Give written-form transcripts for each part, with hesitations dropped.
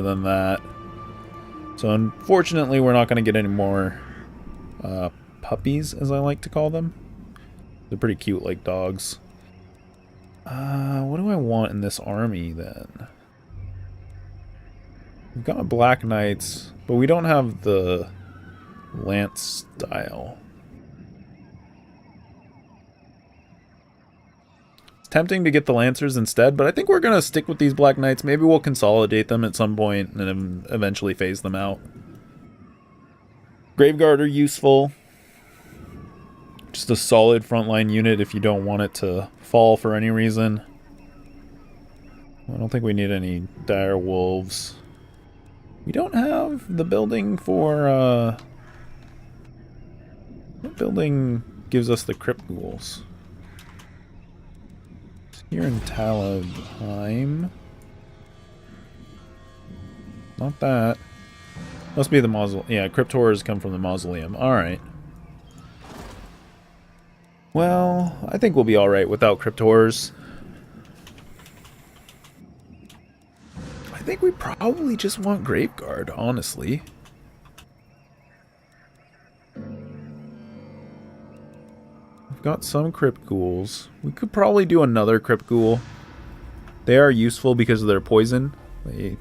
than that. So unfortunately, we're not going to get any more puppies, as I like to call them. They're pretty cute, like dogs. What do I want in this army, then? We've got Black Knights, but we don't have the Lance style. It's tempting to get the Lancers instead, but I think we're going to stick with these Black Knights. Maybe we'll consolidate them at some point and then eventually phase them out. Graveguard are useful. Just a solid frontline unit if you don't want it to fall for any reason. I don't think we need any dire wolves. We don't have the building for, what building gives us the crypt ghouls? It's here in Talabheim. Not that. Must be the mausoleum. Yeah, crypt horrors come from the mausoleum. Alright. Well, I think we'll be alright without crypt horrors. I think we probably just want Graveguard, honestly. We've got some crypt ghouls. We could probably do another crypt ghoul. They are useful because of their poison. They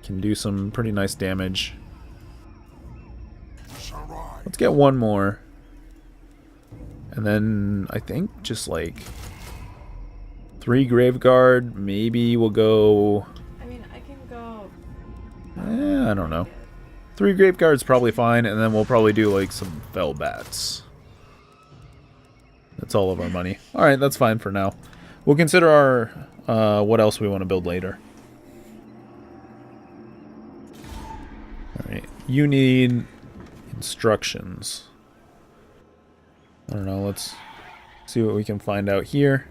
can do some pretty nice damage. Let's get one more. And then I think just like 3 Graveguard, maybe we'll go... I mean, I can go... I don't know. 3 Graveguard's probably fine, and then we'll probably do like some Fell Bats. That's all of our money. Alright, that's fine for now. We'll consider our, what else we want to build later. Alright, you need instructions. I don't know, let's see what we can find out here.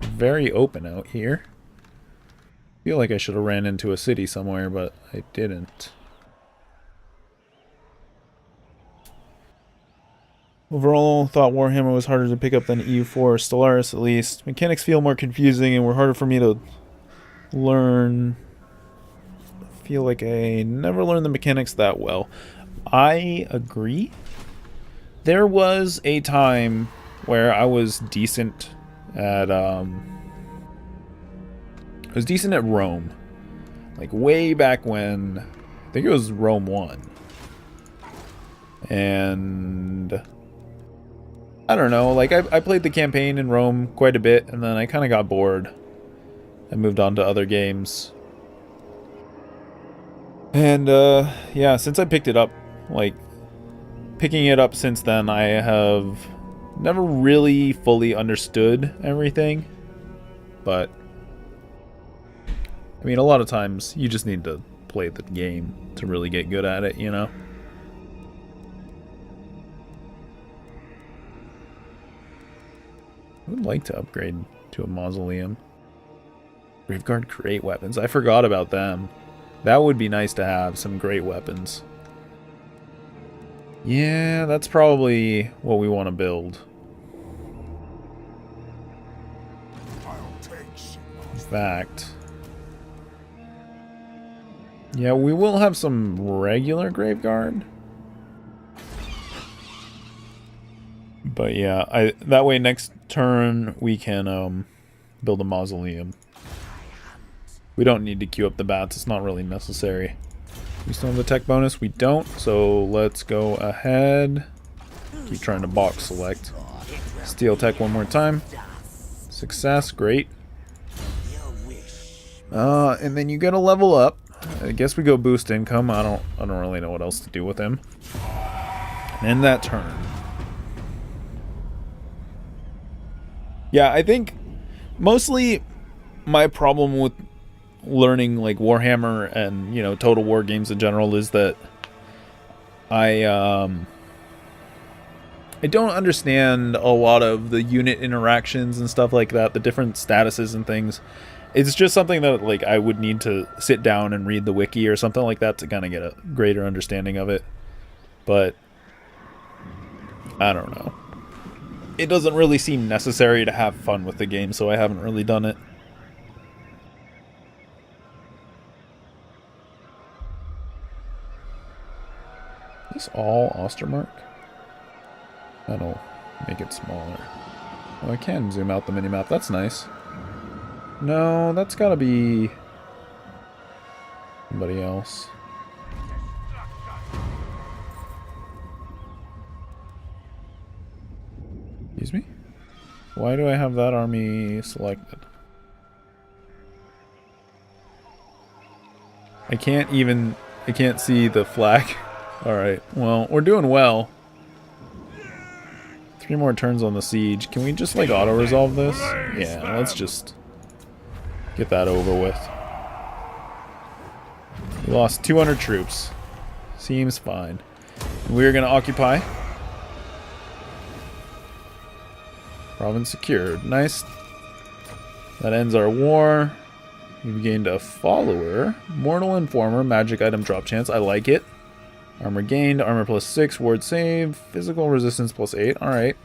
Very open out here. Feel like I should have ran into a city somewhere, but I didn't. Overall, thought Warhammer was harder to pick up than EU4, Stellaris at least. Mechanics feel more confusing and were harder for me to learn. I feel like I never learned the mechanics that well. I agree. There was a time where I was decent at Rome. Like way back when, I think it was Rome 1. And I don't know, like I played the campaign in Rome quite a bit, and then I kind of got bored and moved on to other games. And yeah, since I picked it up, like picking it up since then, I have never really fully understood everything. But I mean, a lot of times you just need to play the game to really get good at it, you know? I would like to upgrade to a mausoleum. Graveguard great weapons. I forgot about them. That would be nice to have, some great weapons. Yeah, that's probably what we want to build. In fact... yeah, we will have some regular Graveguard. But yeah, that way next turn we can build a mausoleum. We don't need to queue up the bats, it's not really necessary. We still have the tech bonus, we don't, so let's go ahead. Keep trying to box select. Steel tech one more time. Success, great. And then you gotta level up. I guess we go boost income. I don't really know what else to do with him. And end that turn. Yeah, I think mostly my problem with learning like Warhammer and, you know, Total War games in general is that I don't understand a lot of the unit interactions and stuff like that, the different statuses and things. It's just something that like I would need to sit down and read the wiki or something like that to kind of get a greater understanding of it. But I don't know. it doesn't really seem necessary to have fun with the game, so I haven't really done it. Is this all Ostermark? That'll make it smaller. Oh, I can zoom out the minimap. That's nice. No, that's gotta be somebody else. Excuse me? Why do I have that army selected? I can't see the flag. Alright, well, we're doing well. 3 more turns on the siege. Can we just, like, auto-resolve this? Yeah, let's just get that over with. We lost 200 troops. Seems fine. We're gonna occupy. Province secured. Nice. That ends our war. We've gained a follower. Mortal Informer. Magic item drop chance. I like it. Armor gained. Armor +6. Ward save. Physical resistance +8. Alright.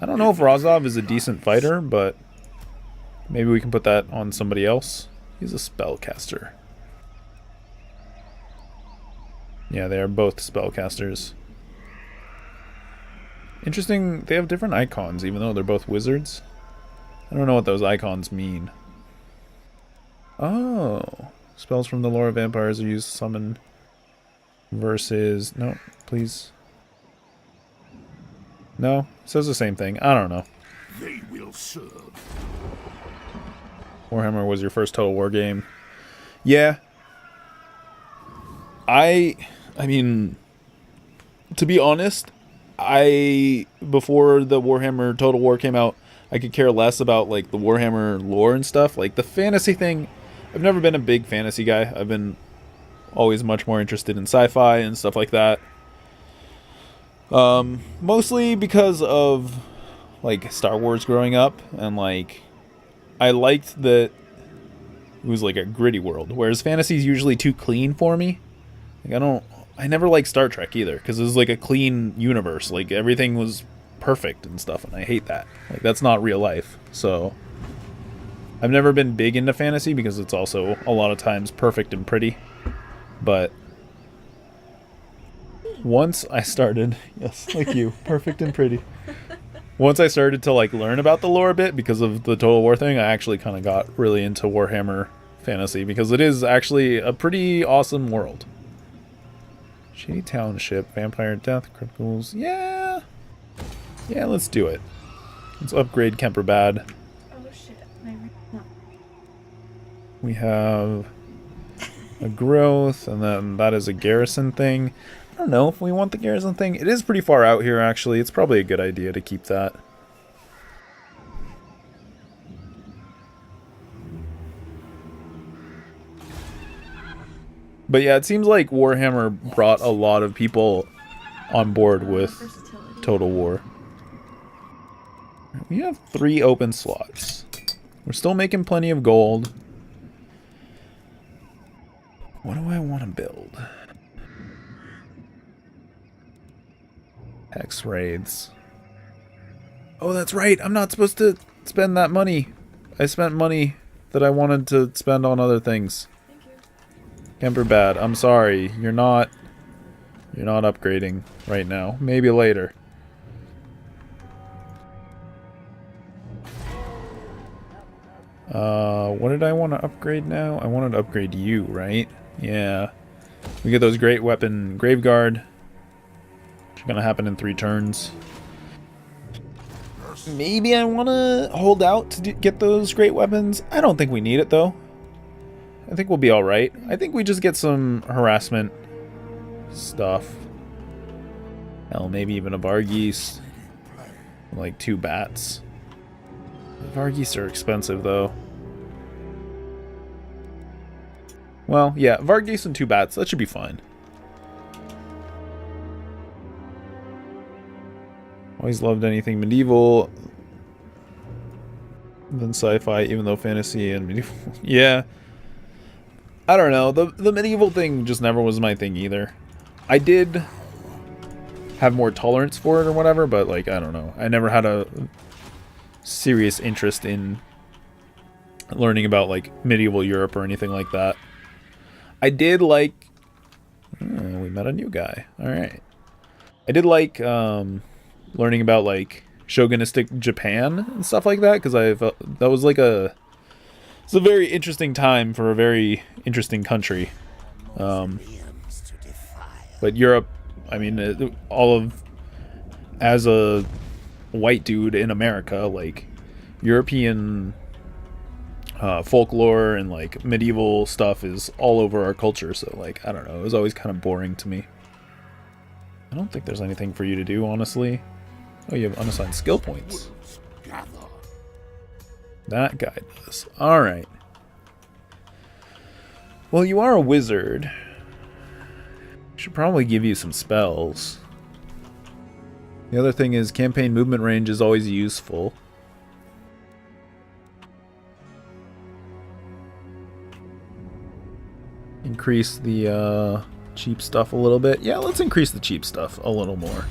I don't know if Razov is a decent fighter, but maybe we can put that on somebody else. He's a spellcaster. Yeah, they are both spellcasters. Interesting, they have different icons, even though they're both wizards. I don't know what those icons mean. Oh. Spells from the lore of vampires are used to summon versus... No, please. No, it says the same thing. I don't know. They will serve. Warhammer was your first Total War game. Yeah. I mean, to be honest, before the Warhammer Total War came out, I could care less about like the Warhammer lore and stuff. Like the fantasy thing, I've never been a big fantasy guy. I've been always much more interested in sci-fi and stuff like that. Mostly because of like Star Wars growing up, and like I liked that it was like a gritty world, whereas fantasy is usually too clean for me. Like I never liked Star Trek either, because it was like a clean universe. Like everything was perfect and stuff, and I hate that. Like that's not real life. So I've never been big into fantasy because it's also a lot of times perfect and pretty. But once I started, yes, like you, perfect and pretty. Once I started to like learn about the lore a bit because of the Total War thing, I actually kind of got really into Warhammer fantasy because it is actually a pretty awesome world. Shady Township, Vampire Death, Criticals. Yeah, let's do it. Let's upgrade Kemperbad. Oh shit. No. We have a growth, and then that is a garrison thing. I don't know if we want the garrison thing. It is pretty far out here, actually. It's probably a good idea to keep that. But yeah, it seems like Warhammer brought a lot of people on board with Total War. We have 3 open slots. We're still making plenty of gold. What do I want to build? Hex raids. Oh, that's right. I'm not supposed to spend that money. I spent money that I wanted to spend on other things. Kemperbad, I'm sorry. You're not upgrading right now. Maybe later. What did I want to upgrade now? I wanted to upgrade you, right? Yeah. We get those great weapon Graveguard. Which are gonna happen in 3 turns. Maybe I want to hold out to get those great weapons. I don't think we need it though. I think we'll be alright. I think we just get some harassment stuff. Hell, maybe even a Varghese. Like 2 bats. Varghese are expensive though. Well, yeah, Varghese and 2 bats. That should be fine. Always loved anything medieval than sci-fi, even though fantasy and medieval... Yeah. I don't know. The medieval thing just never was my thing either. I did have more tolerance for it or whatever, but like, I don't know. I never had a serious interest in learning about like medieval Europe or anything like that. I did like... Oh, we met a new guy. Alright. I did like learning about like shogunistic Japan and stuff like that, because that was like it's a very interesting time for a very interesting country. But Europe, I mean, as a white dude in America, like European folklore and like medieval stuff is all over our culture. So like, I don't know, it was always kind of boring to me. I don't think there's anything for you to do, honestly. Oh, you have unassigned skill points. That guy does. Alright. Well, you are a wizard. Should probably give you some spells. The other thing is campaign movement range is always useful. Increase the cheap stuff a little bit. Yeah, let's increase the cheap stuff a little more.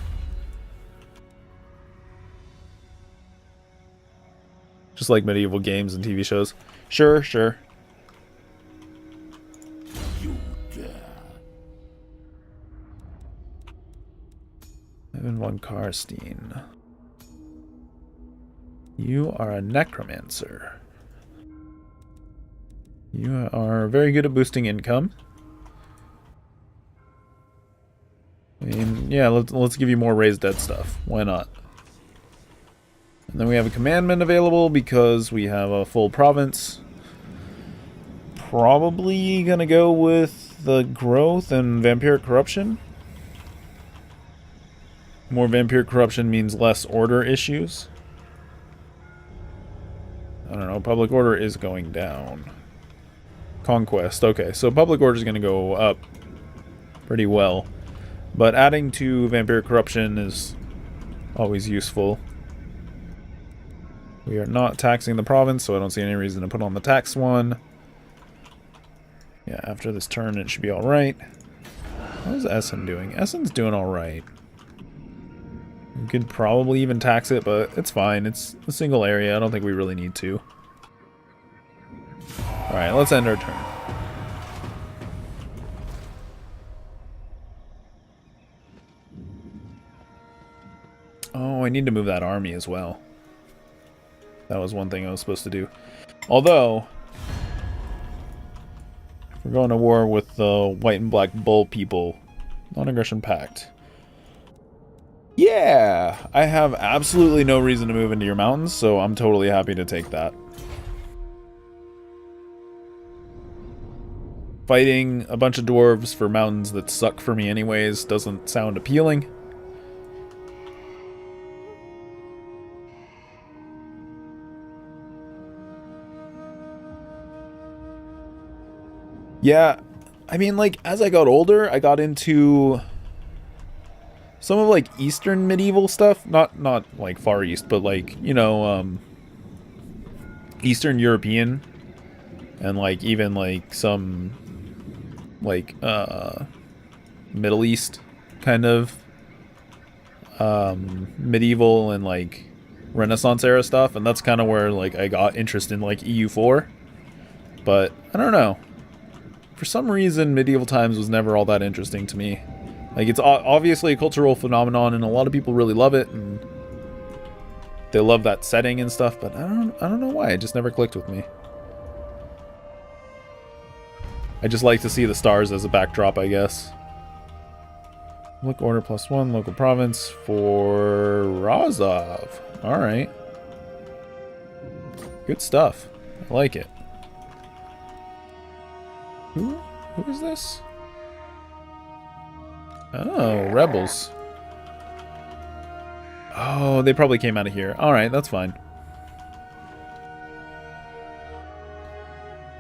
Just like medieval games and TV shows. Sure, sure. Evan von Karstein. You are a necromancer. You are very good at boosting income. I mean, yeah, let's give you more raised dead stuff. Why not? And then we have a commandment available because we have a full province. Probably gonna go with the growth and vampiric corruption. More vampiric corruption means less order issues. I don't know, public order is going down. Conquest, okay, so public order is going to go up pretty well. But adding to vampiric corruption is always useful. We are not taxing the province, so I don't see any reason to put on the tax one. Yeah, after this turn it should be alright. How's Essen doing? Essen's doing alright. We could probably even tax it, but it's fine. It's a single area. I don't think we really need to. Alright, let's end our turn. Oh, I need to move that army as well. That was one thing I was supposed to do. Although, if we're going to war with the white and black bull people, non-aggression pact. Yeah! I have absolutely no reason to move into your mountains, so I'm totally happy to take that. Fighting a bunch of dwarves for mountains that suck for me anyways doesn't sound appealing. Yeah, I mean, like, as I got older, I got into some of, like, Eastern medieval stuff. Not like, Far East, but, like, you know, Eastern European. And, like, even, like, some, like, Middle East kind of medieval and, like, Renaissance era stuff. And that's kind of where, like, I got interest in, like, EU4. But, I don't know. For some reason, medieval times was never all that interesting to me. Like, it's obviously a cultural phenomenon, and a lot of people really love it, and they love that setting and stuff. But I don't know why. It just never clicked with me. I just like to see the stars as a backdrop, I guess. Look, order +1, local province for Razov. All right, good stuff. I like it. Who is this? Oh, rebels. Oh, they probably came out of here. Alright, that's fine.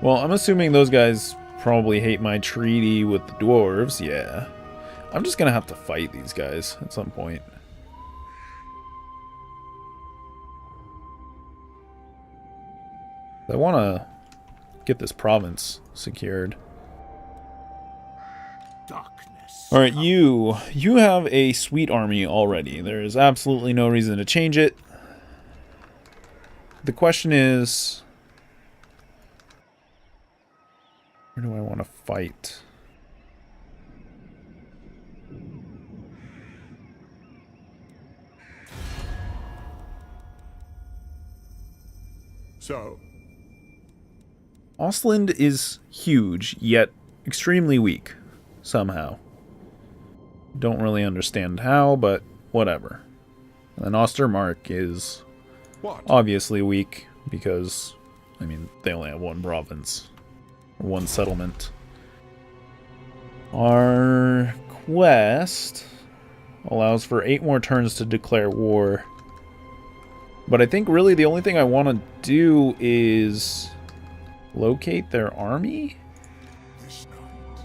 Well, I'm assuming those guys probably hate my treaty with the dwarves. Yeah. I'm just gonna have to fight these guys at some point. I want to get this province secured. Darkness Alright, you have a sweet army already. There is absolutely no reason to change it. The question is, where do I want to fight? So, Ostland is huge, yet extremely weak, somehow. Don't really understand how, but whatever. And then Ostermark is what? obviously weak, because, I mean, they only have one province, or one settlement. Our quest allows for 8 more turns to declare war. But I think really the only thing I want to do is locate their army.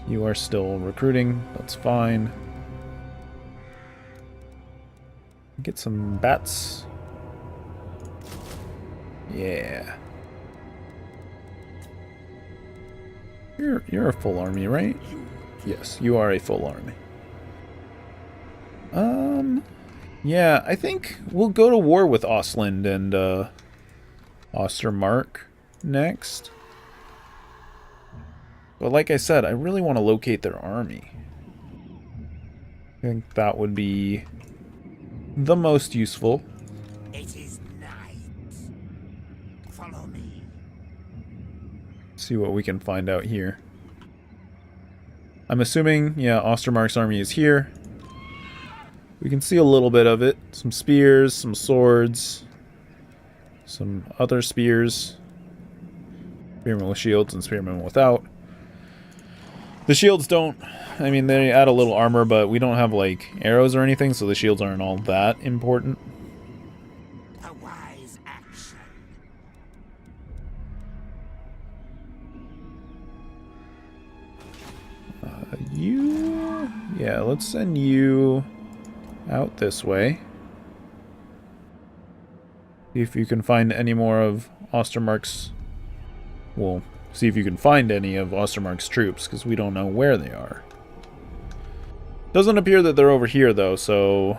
You are still recruiting, that's fine. Get some bats. Yeah. You're a full army, right? Yes, you are a full army. Yeah, I think we'll go to war with Ostland and Ostermark next. But like I said, I really want to locate their army. I think that would be the most useful. It is night. Follow me. See what we can find out here. I'm assuming, yeah, Ostermark's army is here. We can see a little bit of it. Some spears, some swords, some other spears. Spearmen with shields and spearmen without. The shields don't, I mean, they add a little armor, but we don't have, like, arrows or anything, so the shields aren't all that important. A wise action. Yeah, let's send you out this way. See if you can find any more of Ostermark's... Well, see if you can find any of Ostermark's troops, because we don't know where they are. Doesn't appear that they're over here, though, so...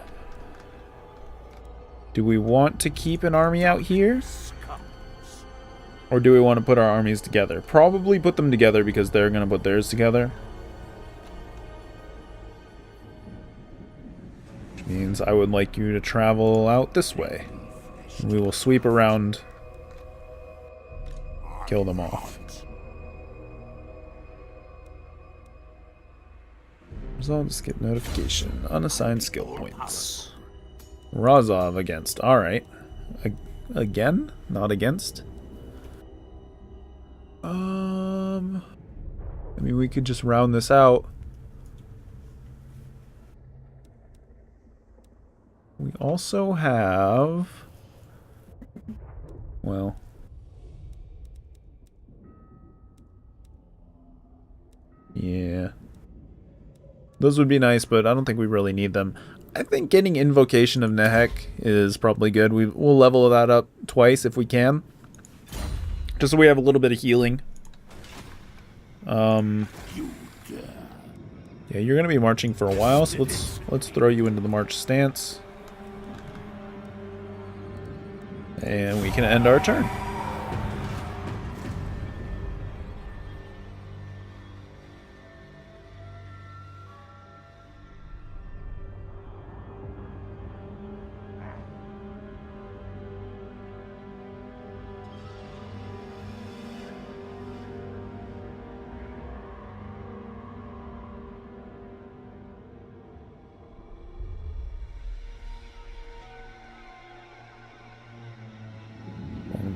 Do we want to keep an army out here? Or do we want to put our armies together? Probably put them together, because they're going to put theirs together. Which means I would like you to travel out this way. We will sweep around, kill them off. Results get notification. Unassigned skill points. Razov against. Alright. Again? Not against? I mean, we could just round this out. We also have... Well... Yeah. Those would be nice, but I don't think we really need them. I think getting Invocation of Nehek is probably good. We'll level that up twice if we can. Just so we have a little bit of healing. Yeah, you're gonna be marching for a while, so let's throw you into the march stance. And we can end our turn.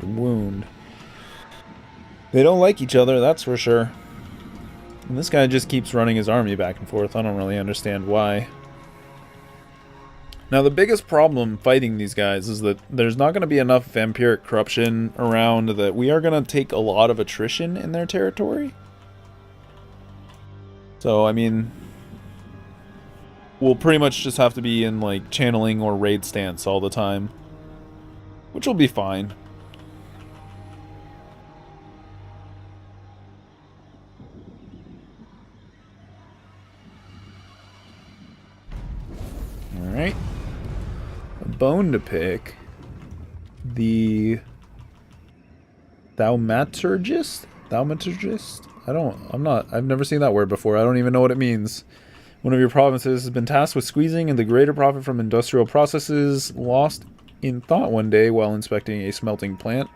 Wound. They don't like each other, that's for sure. And this guy just keeps running his army back and forth. I don't really understand why. Now, the biggest problem fighting these guys is that there's not going to be enough vampiric corruption around that we are going to take a lot of attrition in their territory. So, I mean, we'll pretty much just have to be in, like, channeling or raid stance all the time. Which will be fine. bone to pick. The Thaumaturgist? Thaumaturgist? I've never seen that word before. I don't even know what it means. One of your provinces has been tasked with squeezing in the greater profit from industrial processes, lost in thought one day while inspecting a smelting plant.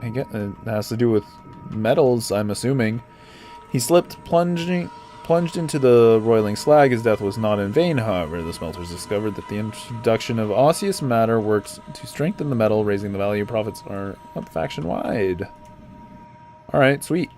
I guess it has to do with metals, I'm assuming. He slipped, plunged into the roiling slag. His death was not in vain, however. The smelters discovered that the introduction of osseous matter works to strengthen the metal, raising the value. Profits are up faction-wide. Alright, sweet.